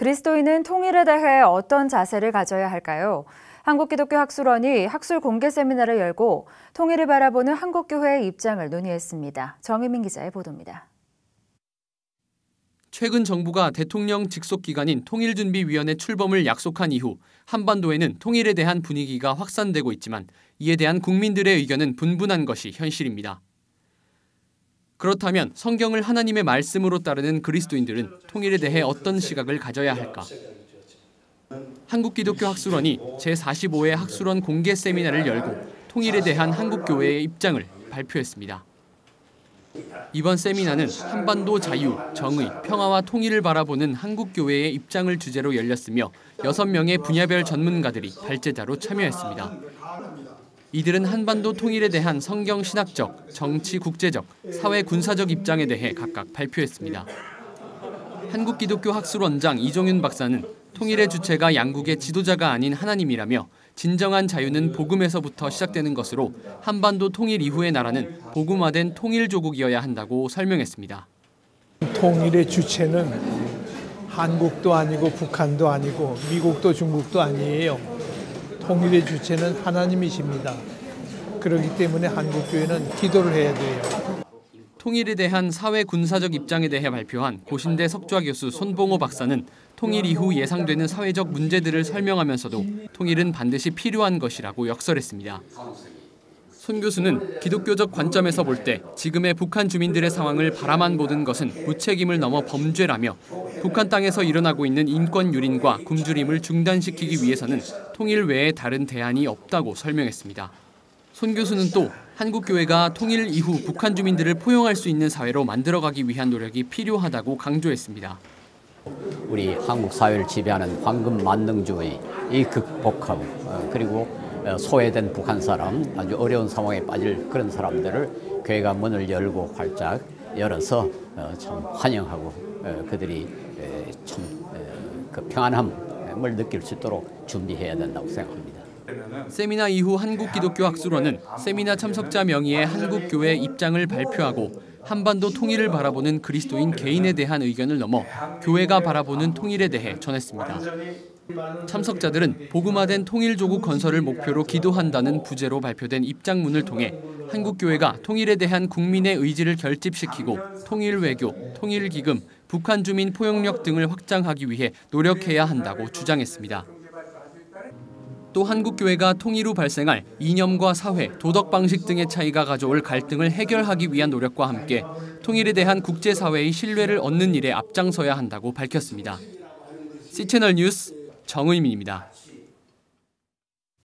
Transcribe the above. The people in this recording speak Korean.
그리스도인은 통일에 대해 어떤 자세를 가져야 할까요? 한국기독교학술원이 학술 공개 세미나를 열고 통일을 바라보는 한국교회의 입장을 논의했습니다. 정희민 기자의 보도입니다. 최근 정부가 대통령 직속 기관인 통일준비위원회 출범을 약속한 이후 한반도에는 통일에 대한 분위기가 확산되고 있지만 이에 대한 국민들의 의견은 분분한 것이 현실입니다. 그렇다면 성경을 하나님의 말씀으로 따르는 그리스도인들은 통일에 대해 어떤 시각을 가져야 할까? 한국기독교학술원이 제45회 학술원 공개 세미나를 열고 통일에 대한 한국교회의 입장을 발표했습니다. 이번 세미나는 한반도 자유, 정의, 평화와 통일을 바라보는 한국교회의 입장을 주제로 열렸으며 6명의 분야별 전문가들이 발제자로 참여했습니다. 이들은 한반도 통일에 대한 성경 신학적, 정치 국제적, 사회 군사적 입장에 대해 각각 발표했습니다. 한국기독교학술원장 이종윤 박사는 통일의 주체가 양국의 지도자가 아닌 하나님이라며 진정한 자유는 복음에서부터 시작되는 것으로 한반도 통일 이후의 나라는 복음화된 통일조국이어야 한다고 설명했습니다. 통일의 주체는 한국도 아니고 북한도 아니고 미국도 중국도 아니에요. 통일의 주체는 하나님이십니다. 그렇기 때문에 한국교회는 기도를 해야 돼요. 통일에 대한 사회 군사적 입장에 대해 발표한 고신대 석좌 교수 손봉호 박사는 통일 이후 예상되는 사회적 문제들을 설명하면서도 통일은 반드시 필요한 것이라고 역설했습니다. 손 교수는 기독교적 관점에서 볼 때 지금의 북한 주민들의 상황을 바라만 보는 것은 무책임을 넘어 범죄라며 북한 땅에서 일어나고 있는 인권 유린과 굶주림을 중단시키기 위해서는 통일 외에 다른 대안이 없다고 설명했습니다. 손 교수는 또 한국교회가 통일 이후 북한 주민들을 포용할 수 있는 사회로 만들어가기 위한 노력이 필요하다고 강조했습니다. 우리 한국 사회를 지배하는 황금 만능주의 이 극복하고 그리고 소외된 북한 사람, 아주 어려운 상황에 빠질 그런 사람들을 교회가 문을 열고 활짝 열어서 참 환영하고 그들이 참 그 평안함을 느낄 수 있도록 준비해야 된다고 생각합니다. 세미나 이후 한국기독교학술원은 세미나 참석자 명의의 한국교회 입장을 발표하고 한반도 통일을 바라보는 그리스도인 개인에 대한 의견을 넘어 교회가 바라보는 통일에 대해 전했습니다. 참석자들은 복음화된 통일조국 건설을 목표로 기도한다는 부제로 발표된 입장문을 통해 한국교회가 통일에 대한 국민의 의지를 결집시키고 통일외교, 통일기금, 북한 주민 포용력 등을 확장하기 위해 노력해야 한다고 주장했습니다. 또 한국교회가 통일 후 발생할 이념과 사회, 도덕 방식 등의 차이가 가져올 갈등을 해결하기 위한 노력과 함께 통일에 대한 국제사회의 신뢰를 얻는 일에 앞장서야 한다고 밝혔습니다. C채널 뉴스 정의민입니다.